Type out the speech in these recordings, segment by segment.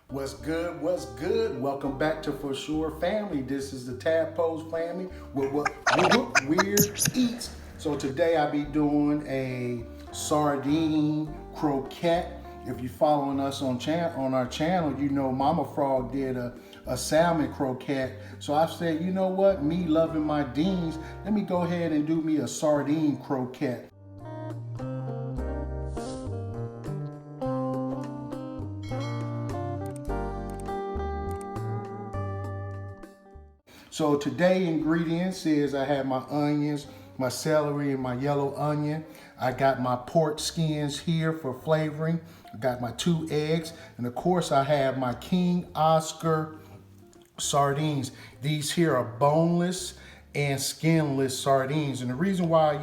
What's good? What's good? Welcome back to For Sure Family. This is the Tadpoles family with what weird eats. So today I'll be doing a sardine croquette. If you're following us on our channel, you know Mama Frog did a salmon croquette. So I said, you know what? Me loving my Deans, let me go ahead and do me a sardine croquette. So today ingredients is I have my onions, my celery, and my yellow onion. I got my pork skins here for flavoring. I got my 2 eggs, and of course I have my King Oscar sardines. These here are boneless and skinless sardines, and the reason why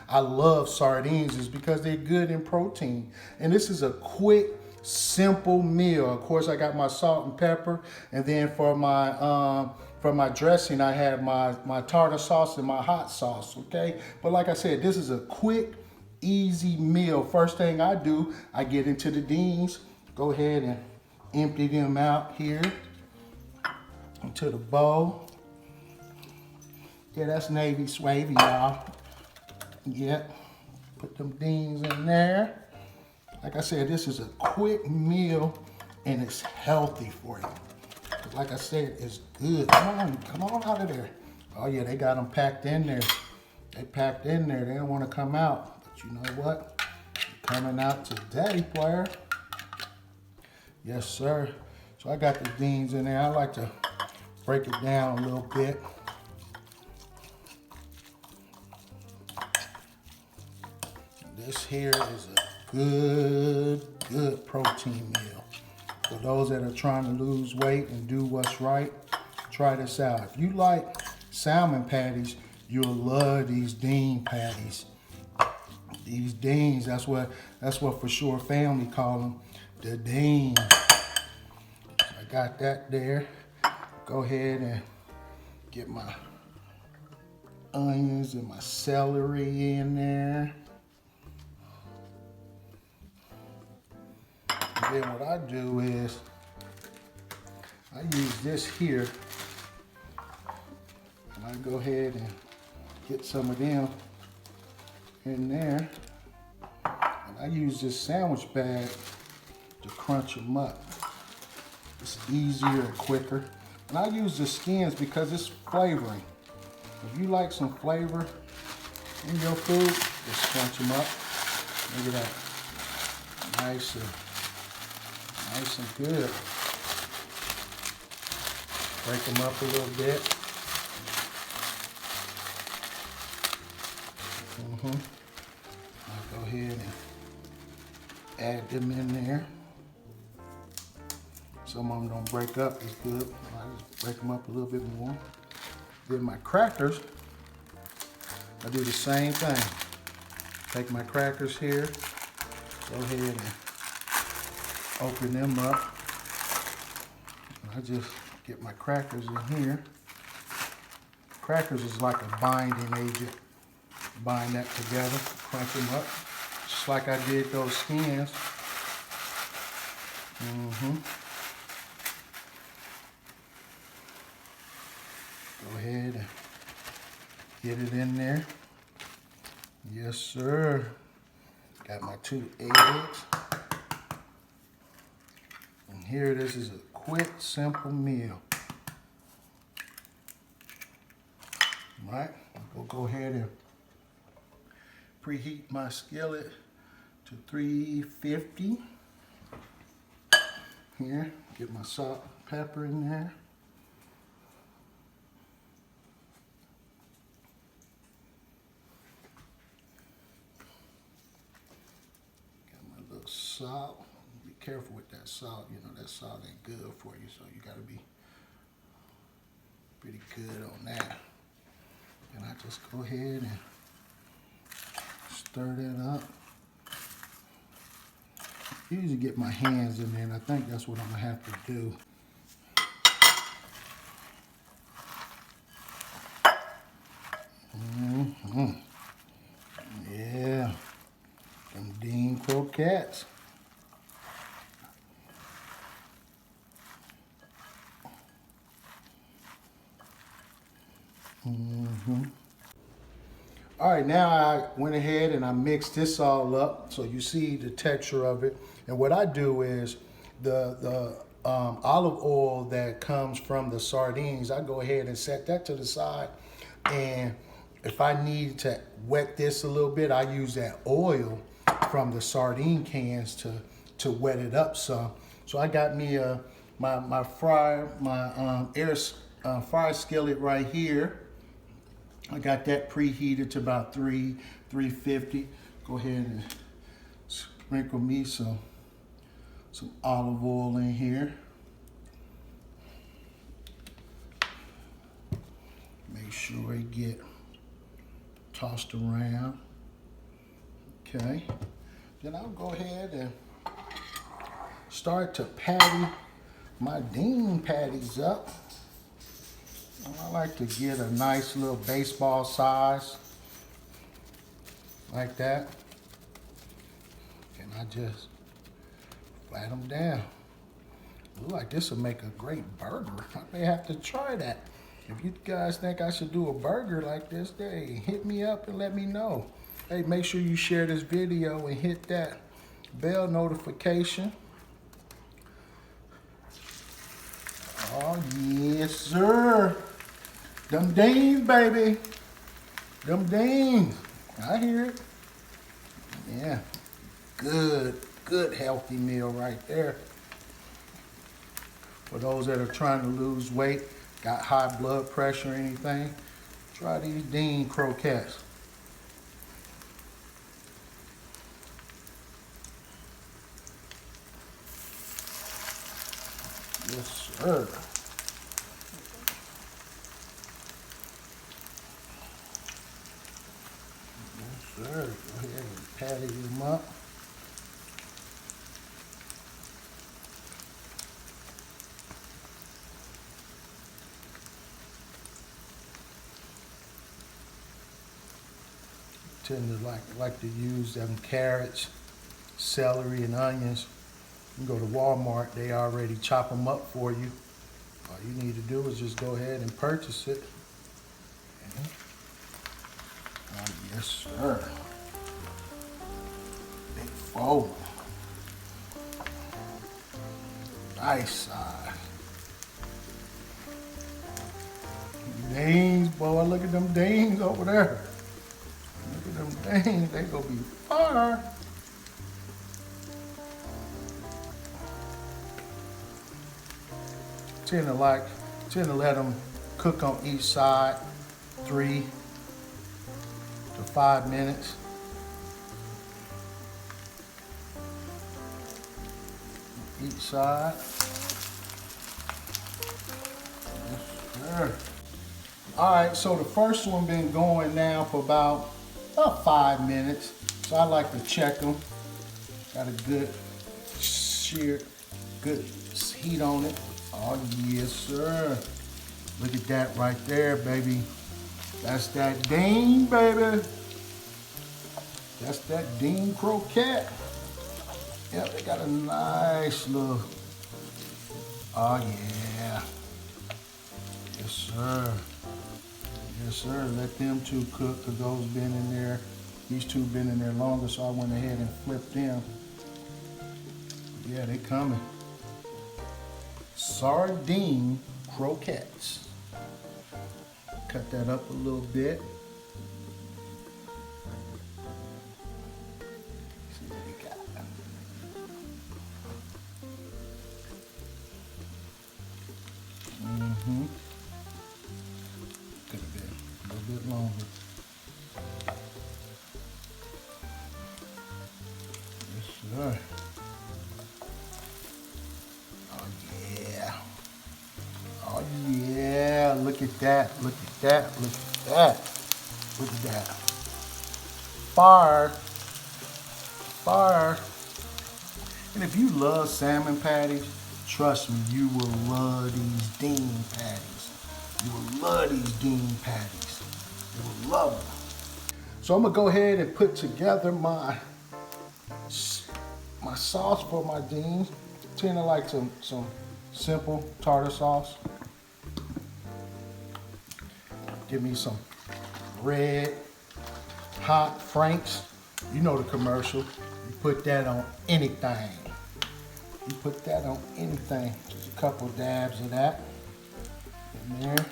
I love sardines is because they're good in protein. And this is a quick, simple meal. Of course, I got my salt and pepper, and then for my dressing, I have my tartar sauce and my hot sauce. Okay, but like I said, this is a quick, easy meal. First thing I do, I get into the Deans. Go ahead and empty them out here into the bowl. Yeah, that's Navy Swavy, y'all. Yep. Put them Deans in there. Like I said, this is a quick meal and it's healthy for you. Like I said, it's good. Come on out of there. Oh yeah, they got them packed in there. They packed in there. They don't want to come out. But you know what? They're coming out today, player. Yes, sir. So I got the Deans in there. I like to break it down a little bit. This here is a good protein meal. For those that are trying to lose weight and do what's right, try this out. If you like salmon patties, you'll love these Dean patties. These Deans, that's what For Sure Family call them, the Dean. So I got that there. Go ahead and get my onions and my celery in there. And then what I do is I use this here and I go ahead and get some of them in there. And I use this sandwich bag to crunch them up. It's easier and quicker. And I use the skins because it's flavoring. If you like some flavor in your food, just crunch them up. Look at that. Nice and good. Break them up a little bit. I'll go ahead and add them in there. Some of them don't break up as good. I just break them up a little bit more. Then my crackers, I do the same thing. Take my crackers here, go ahead and open them up. I just get my crackers in here. Crackers is like a binding agent. Bind that together, crunch them up, just like I did those skins. Go ahead and get it in there. Yes, sir. Got my 2 eggs. And here, this is a quick, simple meal. All right, I'll go ahead and preheat my skillet to 350. Here, get my salt and pepper in there. Salt. Be careful with that salt. You know that salt ain't good for you, so you got to be pretty good on that. And I just go ahead and stir that up. Usually get my hands in there, and I think that's what I'm gonna have to do. Yeah, them Dean croquettes. All right, now I went ahead and I mixed this all up so you see the texture of it. And what I do is the olive oil that comes from the sardines, I go ahead and set that to the side. And if I need to wet this a little bit, I use that oil from the sardine cans to wet it up some. So I got me my fryer, my fryer skillet right here. I got that preheated to about 350. Go ahead and sprinkle me some olive oil in here. Make sure it get tossed around. Okay. Then I'll go ahead and start to patty my Dean patties up. I like to get a nice little baseball size like that. And I just flat them down. Look like this will make a great burger. I may have to try that. If you guys think I should do a burger like this, hey, hit me up and let me know. Hey, make sure you share this video and hit that bell notification. Oh, yes, sir. Them Deans, baby. Them Deans. I hear it. Yeah. Good healthy meal right there. For those that are trying to lose weight, got high blood pressure or anything, try these Sardine Croquettes. Yes, sir. Yes, sir. Go ahead and patty them up. Tend to like to use them carrots, celery, and onions. You can go to Walmart, they already chop them up for you. All you need to do is just go ahead and purchase it. Oh, yes, sir. Big fold. Nice size. Deans, boy, look at them Deans over there. Look at them Deans, they gonna be fire. Tend to let them cook on each side 3 to 5 minutes. Each side. Yes, sir. All right, so the first one been going now for about 5 minutes. So I like to check them. Got a good good heat on it. Oh, yes, sir. Look at that right there, baby. That's that Dean, baby. That's that Dean croquette. Yep, they got a nice little, oh, yeah. Yes, sir. Yes, sir. Let them two cook because those been in there. These two been in there longer, so I went ahead and flipped them. Yeah, they coming. Sardine croquettes. Cut that up a little bit. See what we got. Could have been a little bit longer. Yes, sir. Oh yeah, look at that, look at that, look at that, look at that. Fire, fire. And if you love salmon patties, trust me, you will love these Dean patties. You will love these Dean patties. You will love them. So I'm gonna go ahead and put together my sauce for my Deans. Tend to like some simple tartar sauce. Give me some red hot Franks. You know the commercial. You put that on anything. You put that on anything. Just a couple dabs of that in there.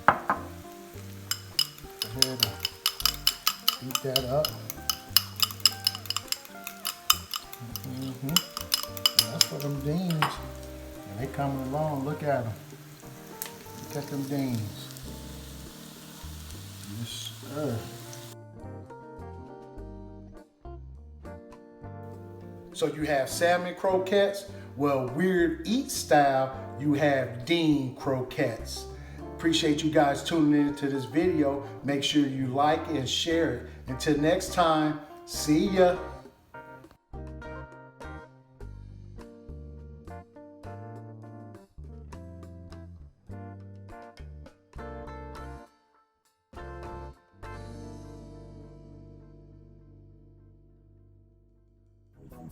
Go ahead and beat that up. That's for them beans. And they coming along. Look at them. Look at them beans. Yes, sir. So you have salmon croquettes. Well, Weird Eat style, you have Dean croquettes. Appreciate you guys tuning in to this video. Make sure you like and share it. Until next time, see ya.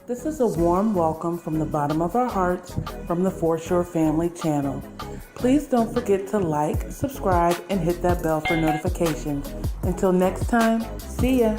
This is a warm welcome from the bottom of our hearts from the Foreshore Family channel. Please don't forget to like, subscribe, and hit that bell for notifications. Until next time, see ya.